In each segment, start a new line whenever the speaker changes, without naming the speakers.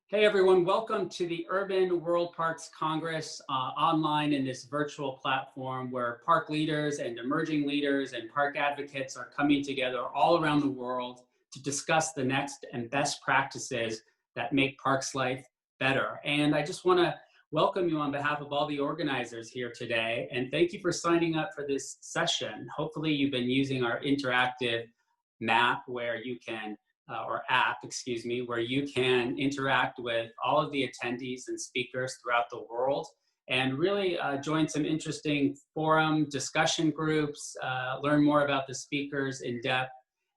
Hey everyone, welcome to the Urban World Parks Congress online in this virtual platform where park leaders and emerging leaders and park advocates are coming together all around the world to discuss the next and best practices that make parks life better. And I just want to welcome you on behalf of all the organizers here today and thank you for signing up for this session. Hopefully you've been using our interactive map where you can or app, excuse me, where you can interact with all of the attendees and speakers throughout the world and really join some interesting forum discussion groups, learn more about the speakers in depth,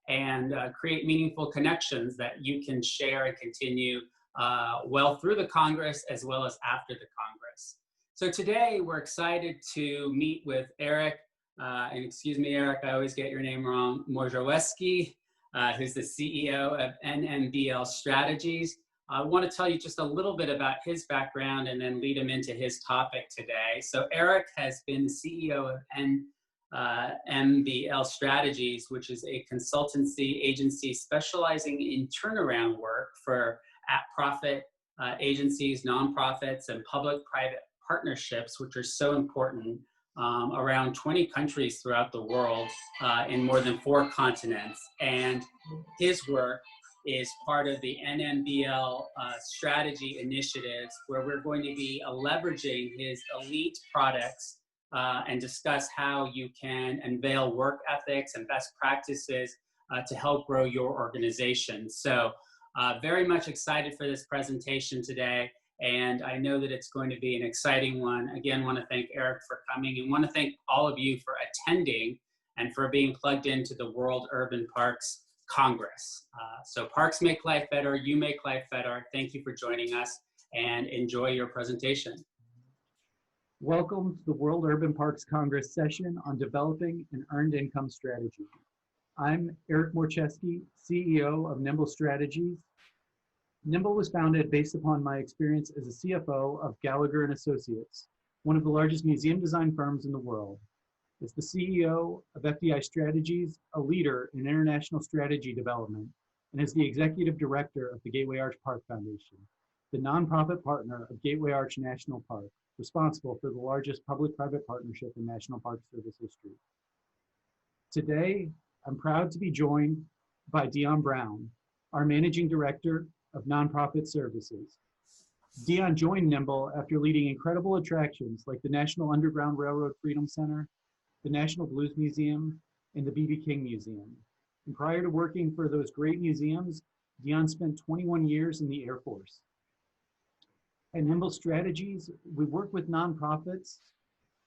and create meaningful connections that you can share and continue well through the Congress as well as after the Congress. So today we're excited to meet with Eric, and excuse me, Eric, I always get your name wrong, Morawiecki, who's the CEO of NMBL Strategies. I want to tell you just a little bit about his background and then lead him into his topic today. So Eric has been the CEO of NMBL Strategies, which is a consultancy agency specializing in turnaround work for at-profit agencies, nonprofits, and public-private partnerships, which are so important around 20 countries throughout the world in more than 4 continents. And his work is part of the NMBL strategy initiatives, where we're going to be leveraging his elite products and discuss how you can unveil work ethics and best practices to help grow your organization. So very much excited for this presentation today. And I know that it's going to be an exciting one. Again, want to thank Eric for coming and want to thank all of you for attending and for being plugged into the World Urban Parks Congress. So parks make life better, you make life better. Thank you for joining us and enjoy your presentation.
Welcome to the World Urban Parks Congress session on developing an earned income strategy. I'm Eric Morawiecki, CEO of NMBL Strategies. NMBL was founded based upon my experience as a CFO of Gallagher & Associates, one of the largest museum design firms in the world. As the CEO of FDI Strategies, a leader in international strategy development, and as the executive director of the Gateway Arch Park Foundation, the nonprofit partner of Gateway Arch National Park, responsible for the largest public-private partnership in National Park Service history. Today, I'm proud to be joined by Dion Brown, our managing director of nonprofit services. Dion joined NMBL after leading incredible attractions like the National Underground Railroad Freedom Center, the National Blues Museum, and the B.B. King Museum. And prior to working for those great museums, Dion spent 21 years in the Air Force. At NMBL Strategies, we work with nonprofits,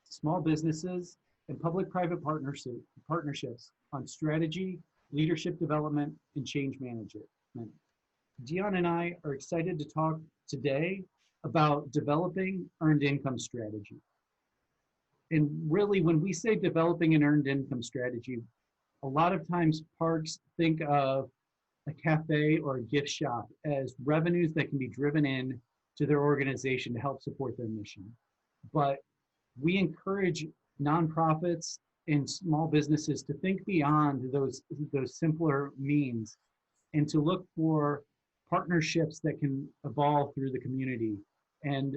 small businesses, and public-private partnerships on strategy, leadership development, and change management. Dion and I are excited to talk today about developing earned income strategy. And really, when we say developing an earned income strategy, a lot of times parks think of a cafe or a gift shop as revenues that can be driven in to their organization to help support their mission. But we encourage nonprofits and small businesses to think beyond those simpler means and to look for partnerships that can evolve through the community. And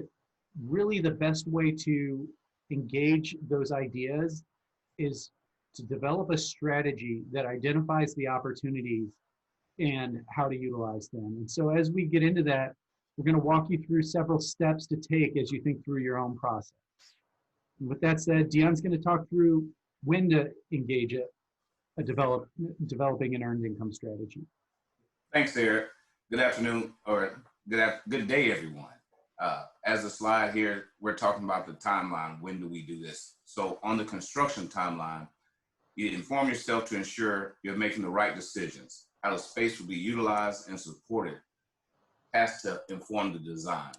really the best way to engage those ideas is to develop a strategy that identifies the opportunities and how to utilize them. And so as we get into that, we're going to walk you through several steps to take as you think through your own process. And with that said, Dion's going to talk through when to engage developing an earned income strategy.
Thanks, Eric. Good afternoon, or good day, everyone. As a slide here, we're talking about the timeline. When do we do this? So on the construction timeline, you inform yourself to ensure you're making the right decisions. How the space will be utilized and supported has to inform the design.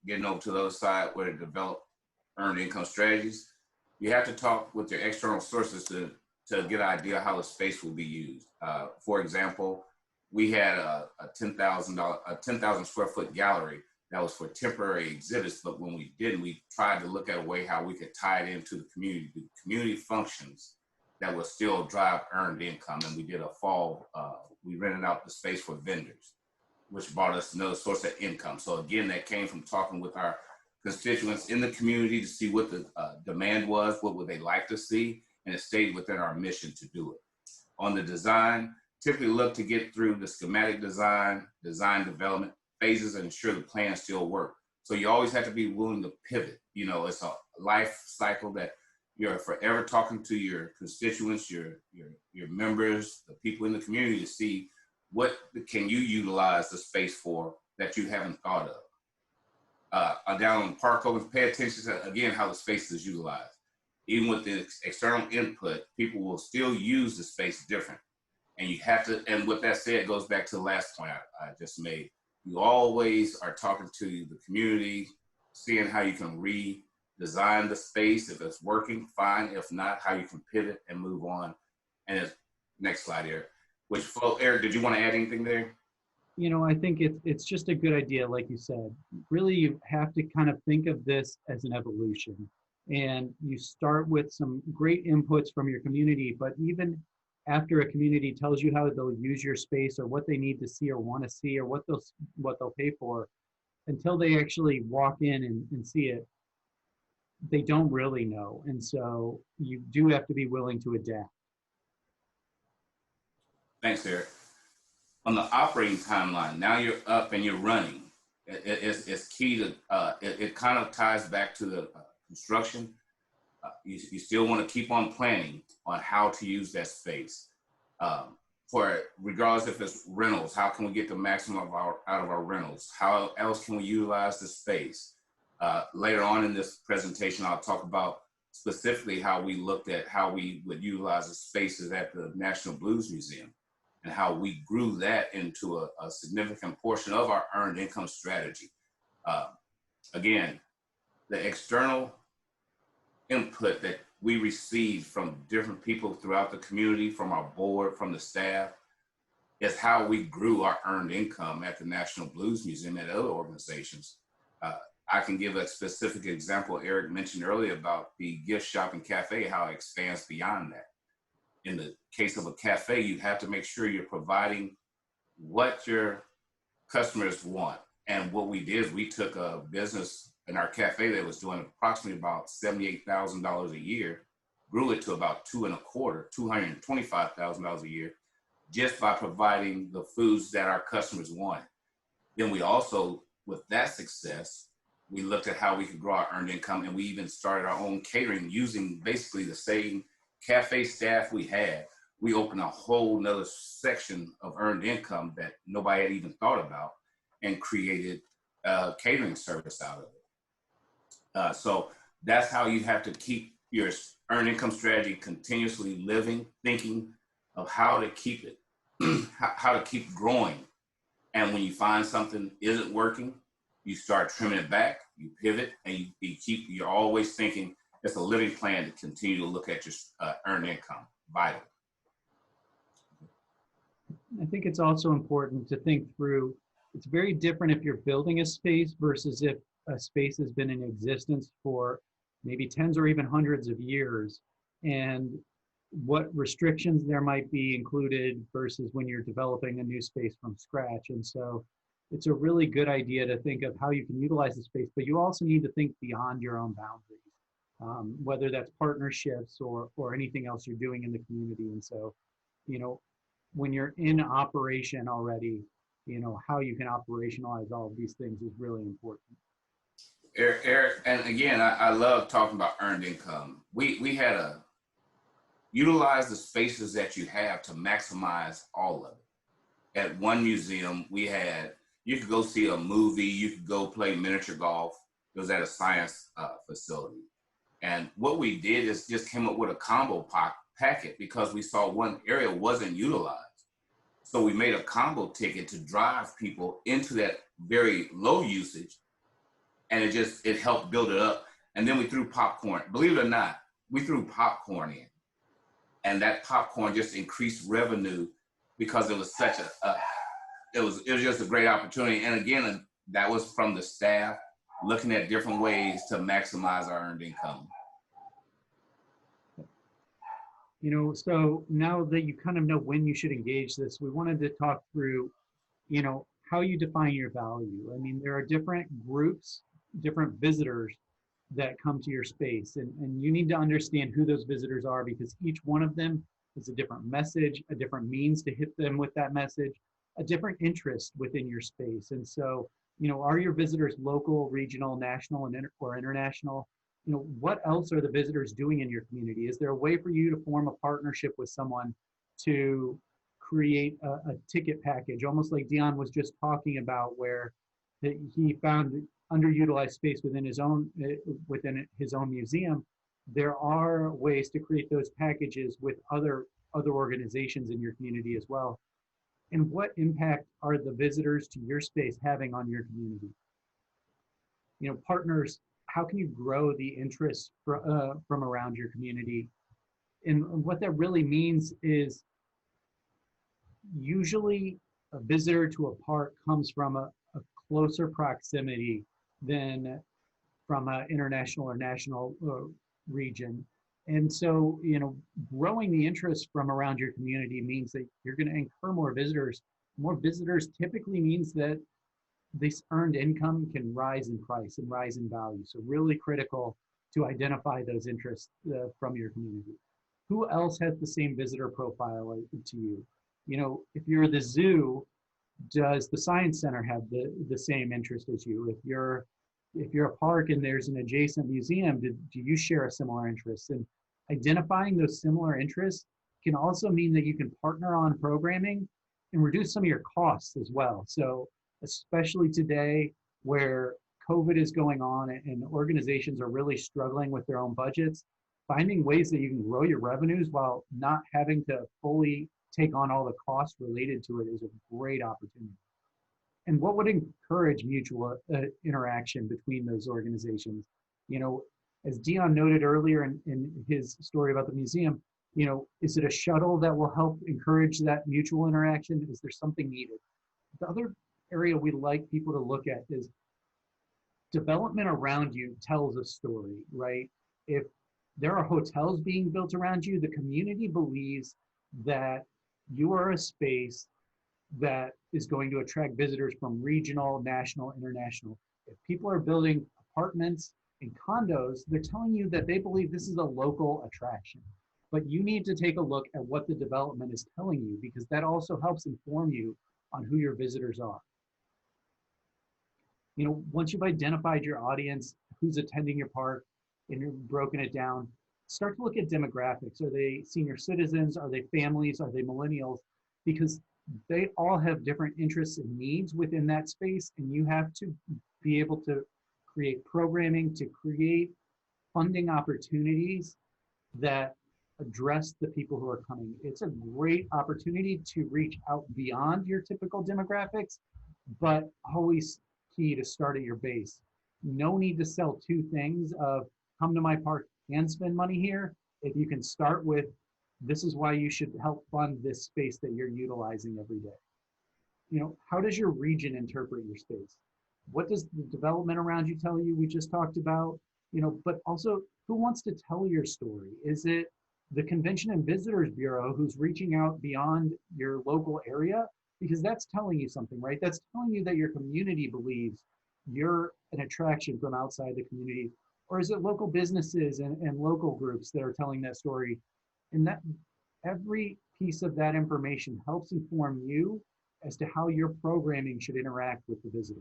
Getting over to the other side where to develop earned income strategies, you have to talk with your external sources to get an idea how the space will be used. For example, we had a 10,000 square foot gallery that was for temporary exhibits, but when we didn't, we tried to look at a way how we could tie it into the community functions that would still drive earned income. And we did we rented out the space for vendors. which brought us another source of income. So again, that came from talking with our constituents in the community to see what the demand was, what would they like to see, and it stayed within our mission to do it. On the design, typically look to get through the schematic design development phases and ensure the plans still work. So you always have to be willing to pivot. You know, it's a life cycle that you're forever talking to your constituents, your members, the people in the community to see what can you utilize the space for that you haven't thought of. Down on the park over, pay attention to, again, how the space is utilized. Even with the external input, people will still use the space different. And you have to, and with that said, it goes back to the last point I just made. You always are talking to the community, seeing how you can redesign the space. If it's working, fine. If not, how you can pivot and move on. And next slide here. Which flow, Eric, did you want to add anything there?
You know, I think it's just a good idea, like you said. Really, you have to kind of think of this as an evolution. And you start with some great inputs from your community, but even after a community tells you how they'll use your space or what they need to see or want to see or what they'll pay for, until they actually walk in and see it, they don't really know. And so you do have to be willing to adapt.
Thanks, Eric. On the operating timeline, now you're up and you're running. It's key to, it kind of ties back to the construction. You still want to keep on planning on how to use that space. For regardless if it's rentals, how can we get the maximum out of our rentals? How else can we utilize the space? Later on in this presentation, I'll talk about specifically how we looked at how we would utilize the spaces at the National Blues Museum and how we grew that into a significant portion of our earned income strategy. Again, the external input that we received from different people throughout the community, from our board, from the staff, is how we grew our earned income at the National Blues Museum and other organizations. I can give a specific example Eric mentioned earlier about the gift shop and cafe, how it expands beyond that. In the case of a cafe, you have to make sure you're providing what your customers want. And what we did is we took a business in our cafe that was doing approximately about $78,000 a year, grew it to about $225,000 a year, just by providing the foods that our customers wanted. Then we also, with that success, we looked at how we could grow our earned income, and we even started our own catering using basically the same cafe staff we had. We opened a whole nother section of earned income that nobody had even thought about and created a catering service out of it. So that's how you have to keep your earned income strategy continuously living, thinking of how to keep it, how to keep growing. And when you find something isn't working, you start trimming it back, you pivot, and you're always thinking it's a living plan to continue to look at your earned income. Vital.
I think it's also important to think through, it's very different if you're building a space versus if a space has been in existence for maybe tens or even hundreds of years, and what restrictions there might be included versus when you're developing a new space from scratch. And so it's a really good idea to think of how you can utilize the space, but you also need to think beyond your own boundaries, whether that's partnerships or anything else you're doing in the community. And so, you know, when you're in operation already, you know, how you can operationalize all of these things is really important.
Eric, and again, I love talking about earned income. We had to utilize the spaces that you have to maximize all of it. At one museum, you could go see a movie, you could go play miniature golf. It was at a science facility. And what we did is just came up with a combo packet because we saw one area wasn't utilized. So we made a combo ticket to drive people into that very low usage, and it helped build it up. And then we threw popcorn. Believe it or not, we threw popcorn in, and that popcorn just increased revenue because it was such it was just a great opportunity. And again, that was from the staff looking at different ways to maximize our earned income.
You know, so now that you kind of know when you should engage this, we wanted to talk through, you know, how you define your value. I mean, there are different groups, different visitors that come to your space, and you need to understand who those visitors are, because each one of them is a different message, a different means to hit them with that message, a different interest within your space. And so, are your visitors local, regional, national, or international? What else are the visitors doing in your community? Is there a way for you to form a partnership with someone to create a ticket package, almost like Dion was just talking about, where he found underutilized space within his own museum? There are ways to create those packages with other organizations in your community as well. And what impact are the visitors to your space having on your community? Partners, how can you grow the interest from around your community? And what that really means is, usually a visitor to a park comes from a closer proximity than from an international or national region. And so, growing the interest from around your community means that you're going to incur more visitors. More visitors typically means that this earned income can rise in price and rise in value. So really critical to identify those interests from your community. Who else has the same visitor profile to you? If you're the zoo, does the science center have the same interest as you? If you're a park and there's an adjacent museum, do you share a similar interest? And identifying those similar interests can also mean that you can partner on programming and reduce some of your costs as well. So especially today, where COVID is going on and organizations are really struggling with their own budgets, finding ways that you can grow your revenues while not having to fully take on all the costs related to it is a great opportunity. And what would encourage mutual interaction between those organizations? As Dion noted earlier in his story about the museum, is it a shuttle that will help encourage that mutual interaction? Is there something needed? The other area we like people to look at is development around you tells a story, right? If there are hotels being built around you, the community believes that you are a space that is going to attract visitors from regional, national, international. If people are building apartments and condos, they're telling you that they believe this is a local attraction. But you need to take a look at what the development is telling you, because that also helps inform you on who your visitors are. Once you've identified your audience, who's attending your park, and you've broken it down, start to look at demographics. Are they senior citizens? Are they families? Are they millennials? Because they all have different interests and needs within that space, and you have to be able to create programming, to create funding opportunities that address the people who are coming. It's a great opportunity to reach out beyond your typical demographics, but always key to start at your base. No need to sell two things of come to my park and spend money here. If you can start with, this is why you should help fund this space that you're utilizing every day. How does your region interpret your space? What does the development around you tell you? We just talked about, but also who wants to tell your story? Is it the Convention and Visitors Bureau who's reaching out beyond your local area? Because that's telling you something, right? That's telling you that your community believes you're an attraction from outside the community. Or is it local businesses and local groups that are telling that story? And that every piece of that information helps inform you as to how your programming should interact with the visitor.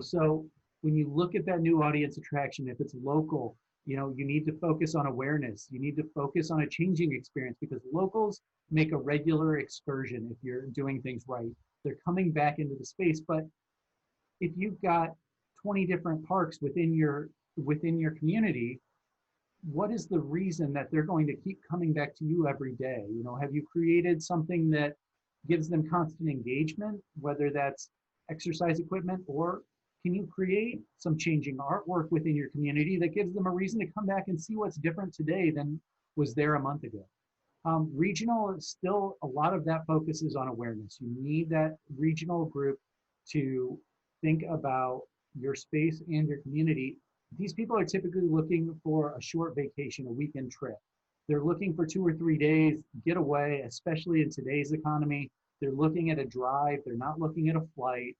So when you look at that new audience attraction, if it's local, you need to focus on awareness. You need to focus on a changing experience, because locals make a regular excursion if you're doing things right. They're coming back into the space. But if you've got 20 different parks within your community, what is the reason that they're going to keep coming back to you every day? Have you created something that gives them constant engagement, whether that's exercise equipment, or can you create some changing artwork within your community that gives them a reason to come back and see what's different today than was there a month ago? Regional is still, a lot of that focuses on awareness. You need that regional group to think about your space and your community. These people are typically looking for a short vacation, a weekend trip. They're looking for 2 or 3 days, get away, especially in today's economy. They're looking at a drive. They're not looking at a flight.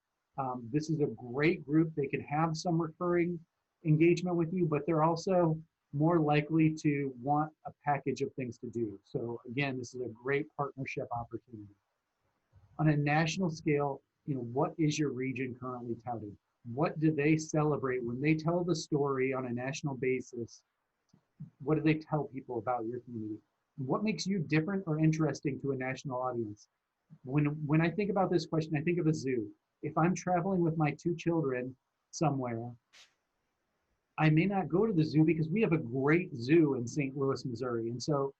This is a great group. They could have some recurring engagement with you, but they're also more likely to want a package of things to do. So again, this is a great partnership opportunity. On a national scale, what is your region currently touting? What do they celebrate when they tell the story on a national basis? What do they tell people about your community? What makes you different or interesting to a national audience? When I think about this question, I think of a zoo. If I'm traveling with my 2 children somewhere, I may not go to the zoo because we have a great zoo in St. Louis, Missouri. And so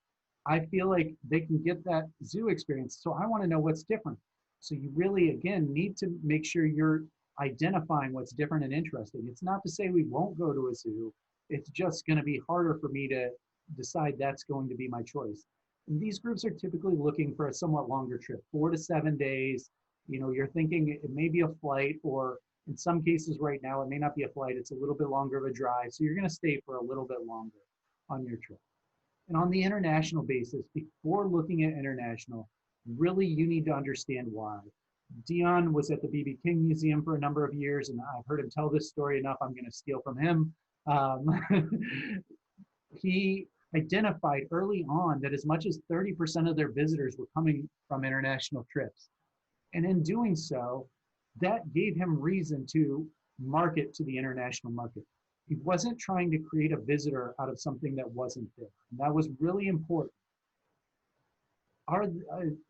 I feel like they can get that zoo experience. So I want to know what's different. So you really, again, need to make sure you're identifying what's different and interesting. It's not to say we won't go to a zoo. It's just going to be harder for me to decide that's going to be my choice. And these groups are typically looking for a somewhat longer trip, 4 to 7 days. You're thinking it may be a flight, or in some cases right now, it may not be a flight. It's a little bit longer of a drive. So you're going to stay for a little bit longer on your trip. And on the international basis, before looking at international, really you need to understand why. Dion was at the B.B. King Museum for a number of years, and I've heard him tell this story enough. I'm going to steal from him. He identified early on that as much as 30% of their visitors were coming from international trips. And in doing so, that gave him reason to market to the international market. He wasn't trying to create a visitor out of something that wasn't there. And that was really important.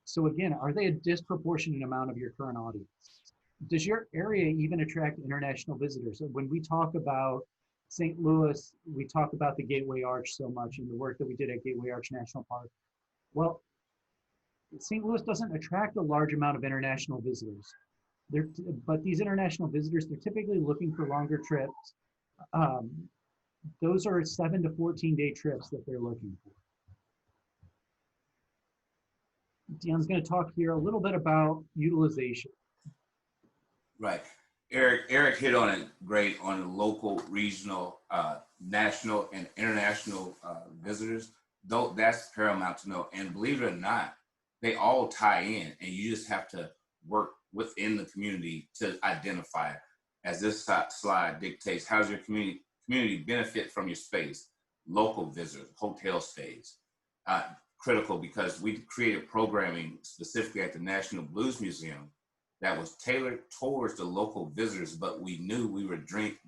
So again, are they a disproportionate amount of your current audience? Does your area even attract international visitors? When we talk about St. Louis, we talk about the Gateway Arch so much and the work that we did at Gateway Arch National Park. Well, St. Louis doesn't attract a large amount of international visitors. But these international visitors, they're typically looking for longer trips. Those are 7 to 14 day trips that they're looking for. Dion's going to talk here a little bit about utilization.
Right. Eric hit on it great on the local, regional, national, and international visitors. Though that's paramount to know. And believe it or not, they all tie in, and you just have to work within the community to identify it. As this slide dictates, how's your community benefit from your space? Local visitors, hotel stays. Critical because we created programming specifically at the National Blues Museum that was tailored towards the local visitors, but we knew we were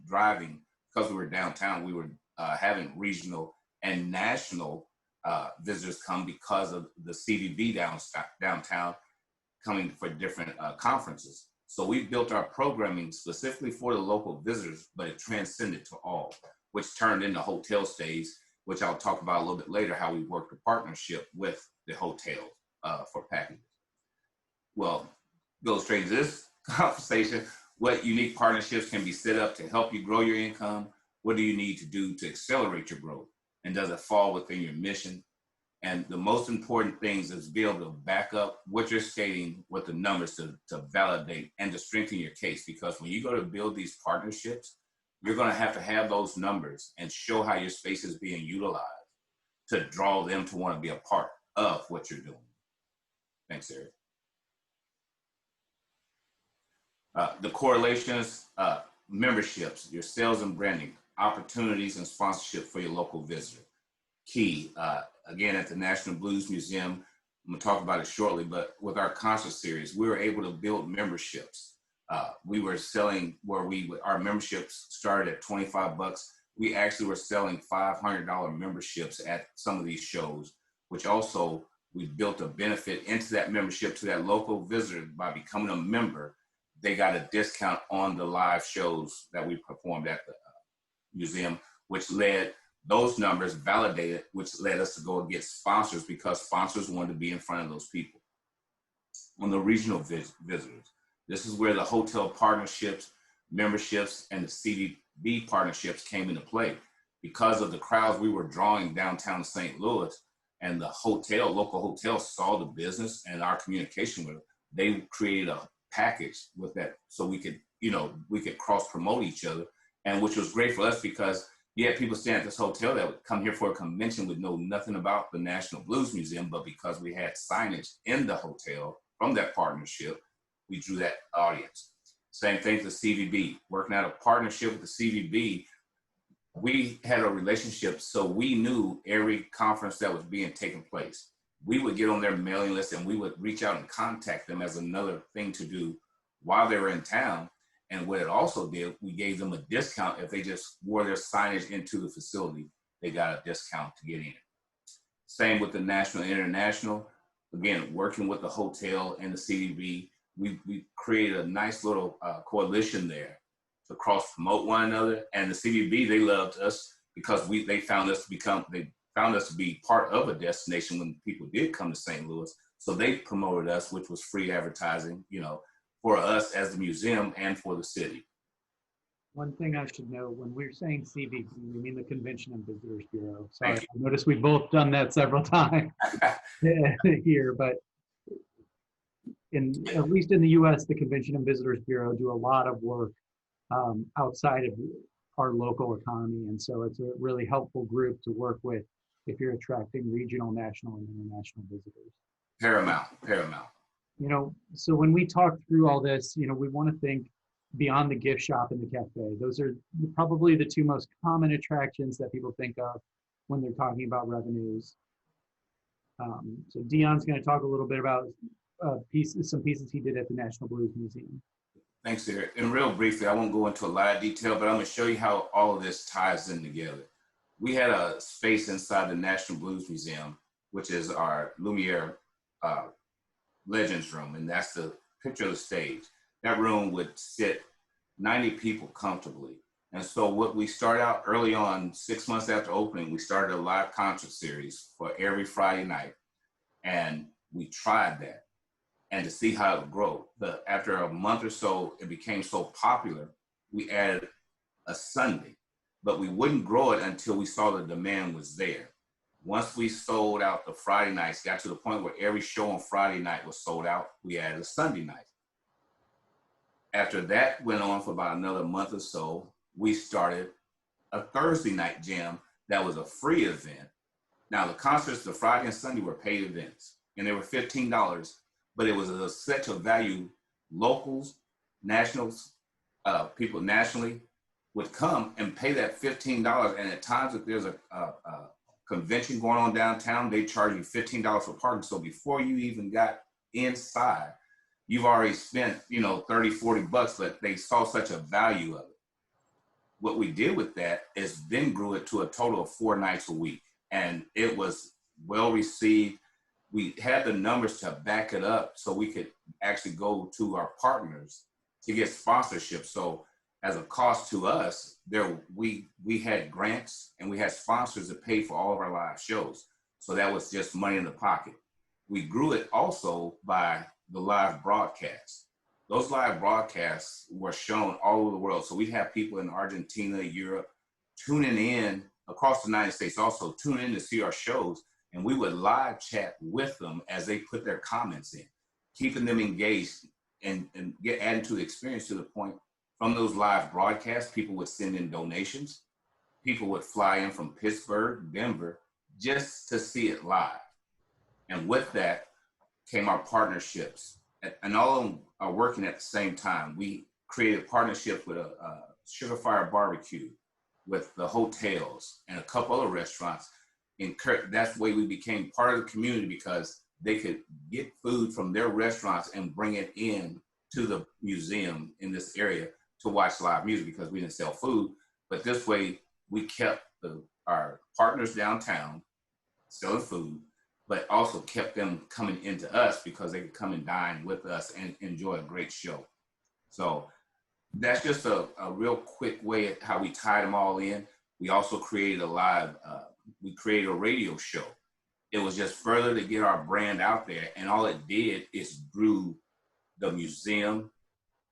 driving because we were downtown. We were having regional and national visitors come because of the CVB downtown coming for different conferences. So we built our programming specifically for the local visitors, but it transcended to all, which turned into hotel stays, which I'll talk about a little bit later, how we worked a partnership with the hotel for packages. Well, go straight to this conversation. What unique partnerships can be set up to help you grow your income? What do you need to do to accelerate your growth? And does it fall within your mission? And the most important things is be able to back up what you're stating with the numbers to validate and to strengthen your case. Because when you go to build these partnerships, you're going to have those numbers and show how your space is being utilized to draw them to want to be a part of what you're doing. Thanks, Eric. The correlations, memberships, your sales and branding, opportunities and sponsorship for your local visitor. Key, again, at the National Blues Museum, I'm gonna talk about it shortly, but with our concert series, we were able to build memberships. We were selling our memberships started at $25. We actually were selling $500 memberships at some of these shows, which also we built a benefit into that membership to that local visitor by becoming a member. They got a discount on the live shows that we performed at the museum, which led those numbers validated, which led us to go and get sponsors because sponsors wanted to be in front of those people. On the regional visitors, this is where the hotel partnerships, memberships, and the CDB partnerships came into play. Because of the crowds we were drawing downtown St. Louis, and the local hotel saw the business and our communication with it, they created a package with that so we could cross promote each other, and which was great for us because you had people staying at this hotel that would come here for a convention would know nothing about the National Blues Museum, but because we had signage in the hotel from that partnership, we drew that audience. Same thing for CVB, working out a partnership with the CVB. We had a relationship, so we knew every conference that was being taken place. We would get on their mailing list and we would reach out and contact them as another thing to do while they were in town. And what it also did, we gave them a discount if they just wore their signage into the facility. They got a discount to get in. Same with the national and international. Again, working with the hotel and the CDB, we created a nice little coalition there to cross promote one another. And the CDB, they loved us because they found us to be part of a destination when people did come to St. Louis. So they promoted us, which was free advertising, you know, for us as the museum and for the city.
One thing I should know, when we're saying CVB, we mean the Convention and Visitors Bureau. Sorry,
Thank
I noticed we've both done that several times here, but at least in the US, the Convention and Visitors Bureau do a lot of work outside of our local economy. And so it's a really helpful group to work with if you're attracting regional, national, and international visitors.
Paramount.
You know, so when we talk through all this, you know, we want to think beyond the gift shop and the cafe. Those are probably the two most common attractions that people think of when they're talking about revenues. So Dion's going to talk a little bit about some pieces he did at the National Blues Museum.
Thanks, Eric. And real briefly, I won't go into a lot of detail, but I'm going to show you how all of this ties in together. We had a space inside the National Blues Museum, which is our Lumiere Legends room, and that's the picture of the stage. That room would sit 90 people comfortably. And so what we started out early on, 6 months after opening, we started a live concert series for every Friday night. And we tried that and to see how it would grow. But after a month or so, it became so popular, we added a Sunday, but we wouldn't grow it until we saw the demand was there. Once we sold out the Friday nights, got to the point where every show on Friday night was sold out, we added a Sunday night. After that went on for about another month or so, we started a Thursday night jam that was a free event. Now the concerts, the Friday and Sunday were paid events and they were $15, but it was such a value. Locals, nationals, people nationally would come and pay that $15. And at times if there's a convention going on downtown, they charge you $15 for parking. So before you even got inside, you've already spent, you know, 30, 40 bucks, but they saw such a value of it. What we did with that is then grew it to a total of 4 nights a week. And it was well received. We had the numbers to back it up so we could actually go to our partners to get sponsorship. So as a cost to us, we had grants and we had sponsors that paid for all of our live shows. So that was just money in the pocket. We grew it also by the live broadcasts. Those live broadcasts were shown all over the world. So we'd have people in Argentina, Europe, tuning in across the United States, also tune in to see our shows. And we would live chat with them as they put their comments in, keeping them engaged and adding to the experience to the point from those live broadcasts, people would send in donations. People would fly in from Pittsburgh, Denver, just to see it live. And with that came our partnerships. And all of them are working at the same time. We created partnerships with a Sugar Fire Barbecue, with the hotels and a couple other restaurants. And that's the way we became part of the community because they could get food from their restaurants and bring it in to the museum in this area to watch live music because we didn't sell food. But this way we kept our partners downtown selling food, but also kept them coming into us because they could come and dine with us and enjoy a great show. So that's just a real quick way at how we tied them all in. We also created we created a radio show. It was just further to get our brand out there. And all it did is grew the museum.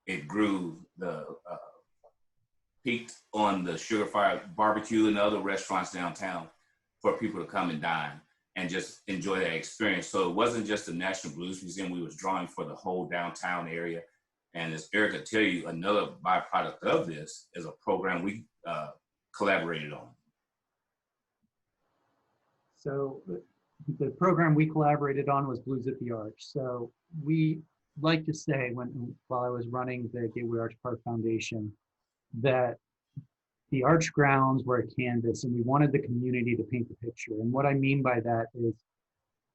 It grew peaked on the Sugar Fire Barbecue and other restaurants downtown for people to come and dine and just enjoy that experience. So it wasn't just the National Blues Museum. We was drawing for the whole downtown area. And as Eric will tell you, another byproduct of this is a program we collaborated on.
So the program we collaborated on was Blues at the Arch. So we like to say while I was running the Gateway Arch Park Foundation that the Arch grounds were a canvas and we wanted the community to paint the picture. And what I mean by that is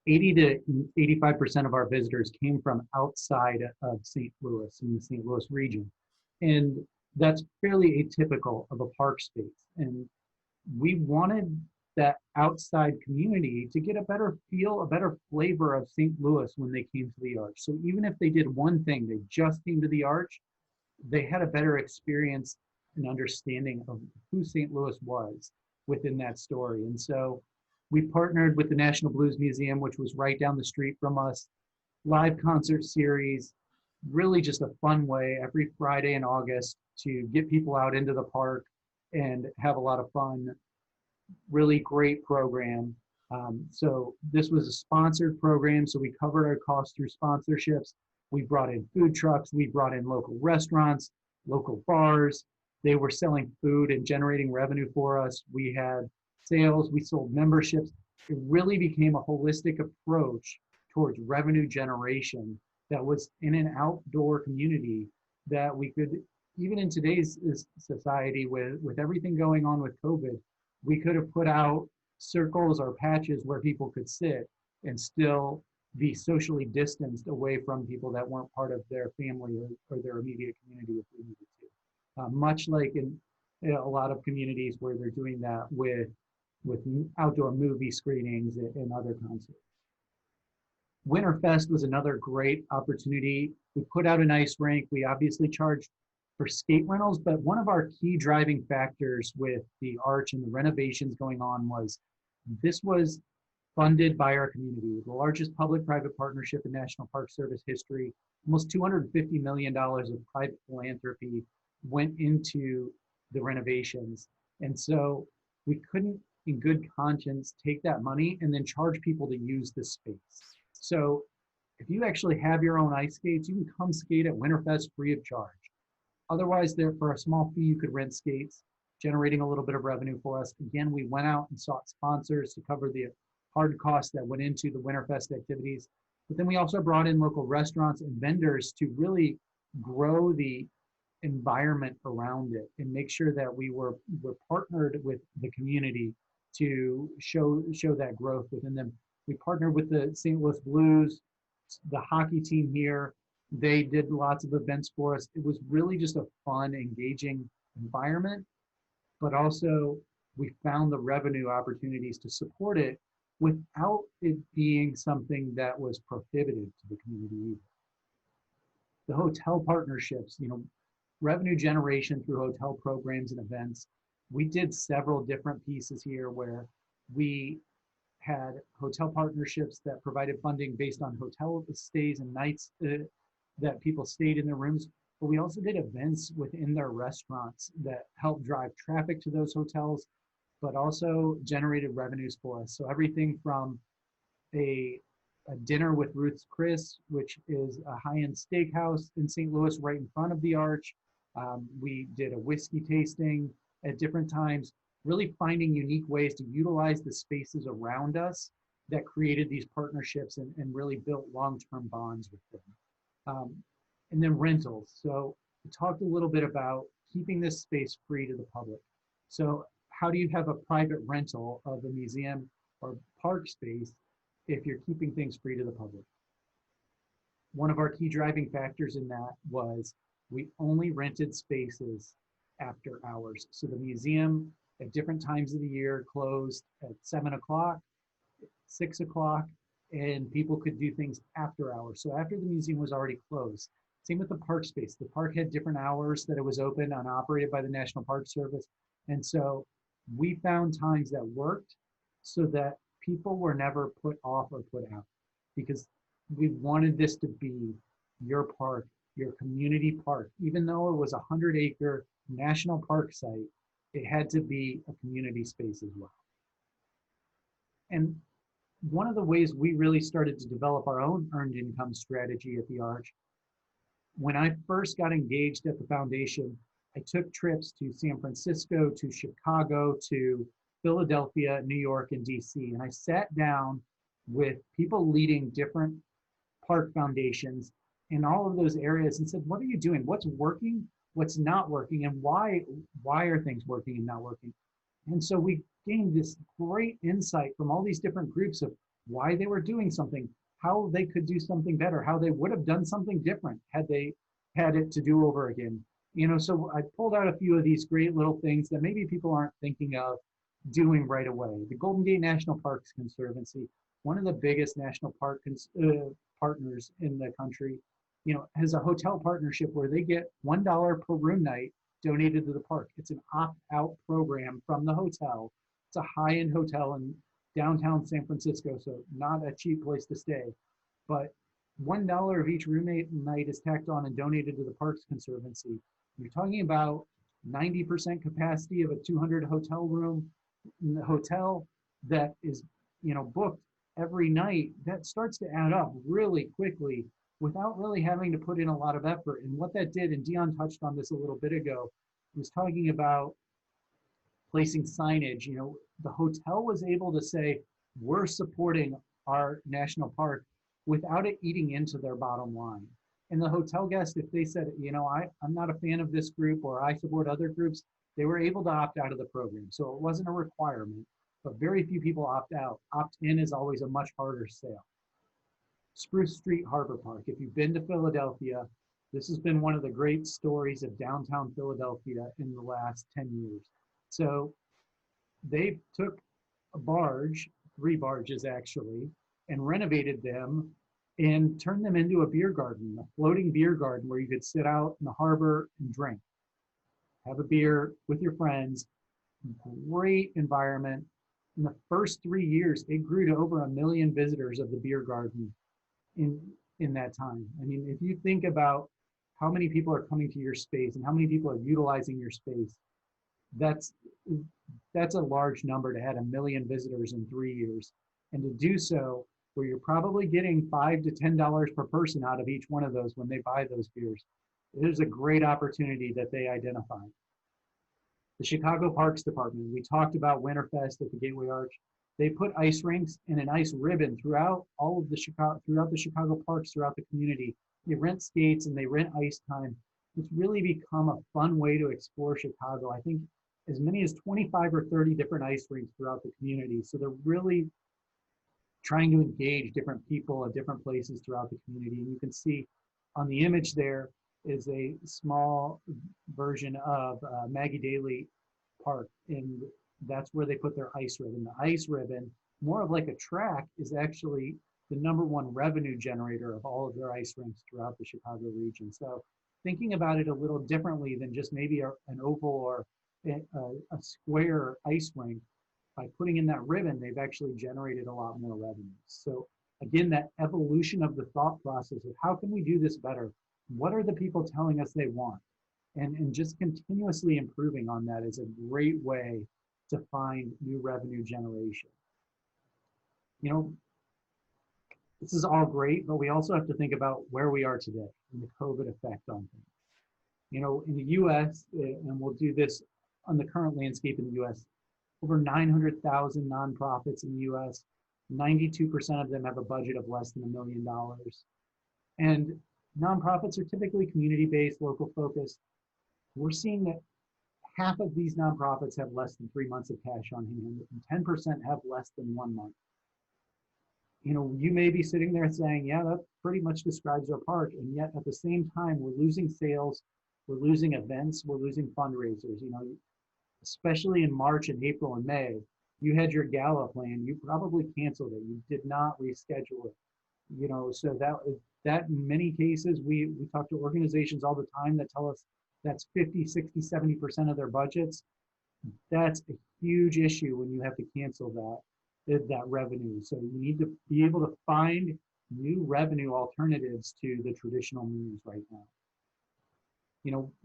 80 to 85% of our visitors came from outside of St. Louis, in the St. Louis region. And that's fairly atypical of a park space. And we wanted that outside community to get a better feel, a better flavor of St. Louis when they came to the Arch. So even if they did one thing, they just came to the Arch, they had a better experience and understanding of who St. Louis was within that story. And so we partnered with the National Blues Museum, which was right down the street from us, live concert series, really just a fun way every Friday in August to get people out into the park and have a lot of fun. Really great program. So this was a sponsored program, so we covered our costs through sponsorships. We brought in food trucks, we brought in local restaurants, local bars. They were selling food and generating revenue for us. We had sales, we sold memberships. It really became a holistic approach towards revenue generation that was in an outdoor community that we could, even in today's society with everything going on with COVID, we could have put out circles or patches where people could sit and still be socially distanced away from people that weren't part of their family or their immediate community if we needed to. Much like in a lot of communities where they're doing that with outdoor movie screenings and other concerts. Winterfest was another great opportunity. We put out an ice rink. We obviously charged for skate rentals, but one of our key driving factors with the Arch and the renovations going on was this was funded by our community, the largest public-private partnership in National Park Service history. Almost $250 million of private philanthropy went into the renovations. And so we couldn't, in good conscience, take that money and then charge people to use the space. So if you actually have your own ice skates, you can come skate at Winterfest free of charge. Otherwise, for a small fee, you could rent skates, generating a little bit of revenue for us. Again, we went out and sought sponsors to cover the hard costs that went into the Winterfest activities. But then we also brought in local restaurants and vendors to really grow the environment around it and make sure that we were partnered with the community to show that growth within them. We partnered with the St. Louis Blues, the hockey team here. They did lots of events for us. It was really just a fun, engaging environment, but also we found the revenue opportunities to support it without it being something that was prohibitive to the community either. The hotel partnerships, revenue generation through hotel programs and events. We did several different pieces here where we had hotel partnerships that provided funding based on hotel stays and nights that people stayed in their rooms, but we also did events within their restaurants that helped drive traffic to those hotels, but also generated revenues for us. So everything from a dinner with Ruth's Chris, which is a high-end steakhouse in St. Louis right in front of the Arch. We did a whiskey tasting at different times, really finding unique ways to utilize the spaces around us that created these partnerships and really built long-term bonds with them. And then rentals. So we talked a little bit about keeping this space free to the public. So how do you have a private rental of a museum or park space if you're keeping things free to the public? One of our key driving factors in that was we only rented spaces after hours. So the museum at different times of the year closed at 7 o'clock, 6 o'clock, and people could do things after hours. So after the museum was already closed. Same with the park space. The park had different hours that it was open and operated by the National Park Service. And so we found times that worked so that people were never put off or put out, because we wanted this to be your park, your community park. Even though it was a 100-acre national park site, it had to be a community space as well. And one of the ways we really started to develop our own earned income strategy at the Arch, when I first got engaged at the foundation, I took trips to San Francisco, to Chicago, to Philadelphia, New York, and DC. And I sat down with people leading different park foundations in all of those areas and said, what are you doing? What's working? What's not working? And why are things working and not working? And so we gained this great insight from all these different groups of why they were doing something, how they could do something better, how they would have done something different had they had it to do over again. So I pulled out a few of these great little things that maybe people aren't thinking of doing right away. The Golden Gate National Parks Conservancy, one of the biggest national park partners in the country, has a hotel partnership where they get $1 per room night donated to the park. It's an opt-out program from the hotel. It's a high-end hotel in downtown San Francisco, so not a cheap place to stay. But $1 of each roommate night is tacked on and donated to the Parks Conservancy. You're talking about 90% capacity of a 200 hotel room hotel that is, booked every night. That starts to add up really quickly without really having to put in a lot of effort. And what that did, and Dion touched on this a little bit ago, was talking about placing signage. The hotel was able to say, we're supporting our national park without it eating into their bottom line. And the hotel guest, if they said, I'm not a fan of this group or I support other groups, they were able to opt out of the program. So it wasn't a requirement, but very few people opt out. Opt in is always a much harder sale. Spruce Street Harbor Park. If you've been to Philadelphia, this has been one of the great stories of downtown Philadelphia in the last 10 years. So they took a barge, 3 barges actually, and renovated them and turned them into a beer garden, a floating beer garden where you could sit out in the harbor and drink, have a beer with your friends. Great environment. In the first 3 years, it grew to over 1 million visitors of the beer garden in that time. I mean, if you think about how many people are coming to your space and how many people are utilizing your space, that's a large number to add 1 million visitors in 3 years. And to do so, where you're probably getting $5 to $10 per person out of each one of those when they buy those beers, there's a great opportunity that they identified. The Chicago Parks Department, we talked about Winterfest at the Gateway Arch. They put ice rinks and an ice ribbon throughout the Chicago parks, throughout the community. They rent skates and they rent ice time. It's really become a fun way to explore Chicago. I think as many as 25 or 30 different ice rinks throughout the community. So they're really trying to engage different people at different places throughout the community. And you can see on the image there is a small version of Maggie Daley Park, and that's where they put their ice ribbon. The ice ribbon, more of like a track, is actually the #1 revenue generator of all of their ice rinks throughout the Chicago region. So thinking about it a little differently than just maybe an oval or a square ice rink, by putting in that ribbon, they've actually generated a lot more revenue. So again, that evolution of the thought process of how can we do this better? What are the people telling us they want? And just continuously improving on that is a great way to find new revenue generation. This is all great, but we also have to think about where we are today and the COVID effect on things. In the US, and we'll do this on the current landscape in the US, over 900,000 nonprofits in the US, 92% of them have a budget of less than $1 million. And nonprofits are typically community-based, local focused. We're seeing that half of these nonprofits have less than 3 months of cash on hand, and 10% have less than 1 month. You may be sitting there saying, yeah, that pretty much describes our park. And yet at the same time, we're losing sales, we're losing events, we're losing fundraisers. Especially in March and April and May, you had your gala plan, you probably canceled it. You did not reschedule it. So that in many cases, we talk to organizations all the time that tell us that's 50, 60, 70% of their budgets. That's a huge issue when you have to cancel that revenue. So you need to be able to find new revenue alternatives to the traditional means right now.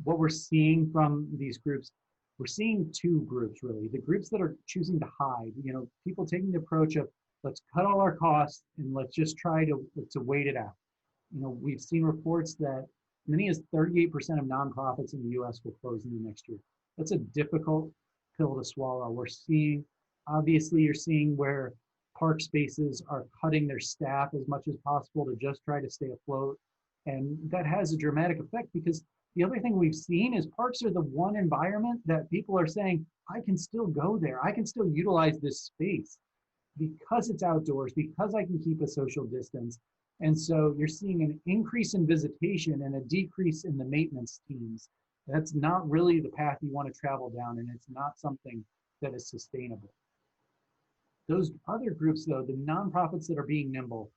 What we're seeing from these groups, we're seeing 2 groups really. The groups that are choosing to hide, people taking the approach of let's cut all our costs and let's just try to wait it out. We've seen reports that many as 38% of nonprofits in the US will close in the next year. That's a difficult pill to swallow. Obviously you're seeing where park spaces are cutting their staff as much as possible to just try to stay afloat. And that has a dramatic effect because the other thing we've seen is parks are the one environment that people are saying, I can still go there. I can still utilize this space because it's outdoors, because I can keep a social distance. And so you're seeing an increase in visitation and a decrease in the maintenance teams. That's not really the path you want to travel down, and it's not something that is sustainable. Those other groups, though, the nonprofits that are being nimble,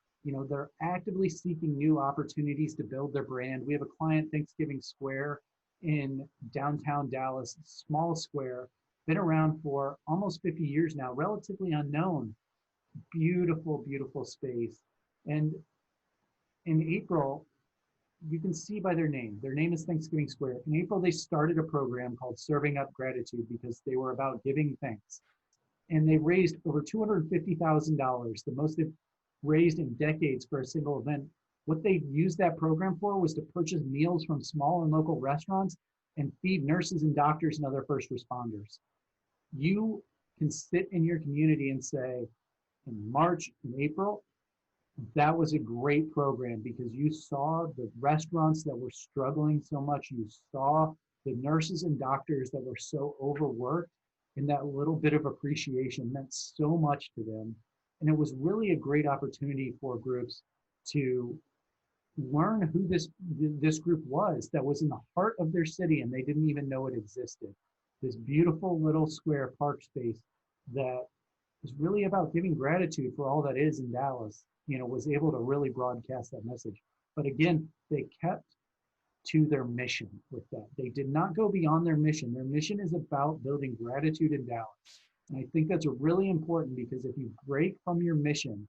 they're actively seeking new opportunities to build their brand. We have a client, Thanksgiving Square in downtown Dallas, small square, been around for almost 50 years now, relatively unknown, beautiful, beautiful space. And in April, you can see by their name is Thanksgiving Square. In April, they started a program called Serving Up Gratitude because they were about giving thanks. And they raised over $250,000, the most they've raised in decades for a single event. What they used that program for was to purchase meals from small and local restaurants and feed nurses and doctors and other first responders. You can sit in your community and say, in March and April, that was a great program because you saw the restaurants that were struggling so much. You saw the nurses and doctors that were so overworked, and that little bit of appreciation meant so much to them. And it was really a great opportunity for groups to learn who this group was that was in the heart of their city and they didn't even know it existed. This beautiful little square park space that is really about giving gratitude for all that is in Dallas, was able to really broadcast that message. But again, they kept to their mission with that. They did not go beyond their mission. Their mission is about building gratitude in Dallas. And I think that's really important because if you break from your mission,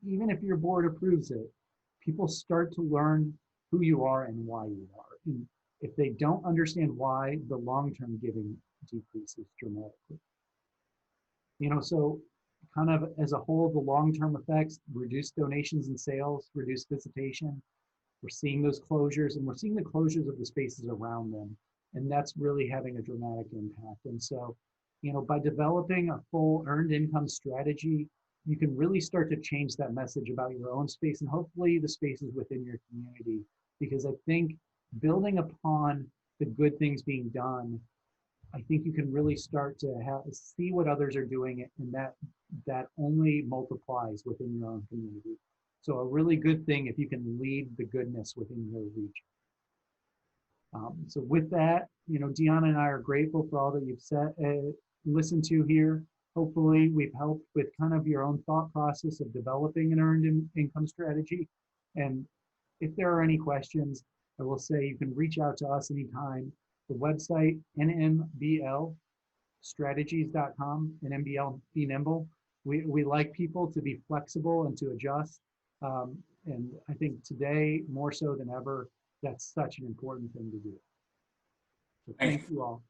even if your board approves it, people start to learn who you are and why you are. And if they don't understand why, the long-term giving decreases dramatically. So kind of as a whole, the long-term effects, reduced donations and sales, reduced visitation. We're seeing those closures, and we're seeing the closures of the spaces around them. And that's really having a dramatic impact. And so, by developing a full earned income strategy, you can really start to change that message about your own space and hopefully the spaces within your community. Because I think building upon the good things being done, I think you can really start to see what others are doing, and that only multiplies within your own community. So a really good thing if you can lead the goodness within your region. So with that, Deanna and I are grateful for all that you've listened to here. Hopefully we've helped with kind of your own thought process of developing an earned income strategy. And if there are any questions, I will say you can reach out to us anytime. The website, NMBL Strategies.com, NMBL, be nimble. We like people to be flexible and to adjust. And I think today, more so than ever, that's such an important thing to do. So thank you all.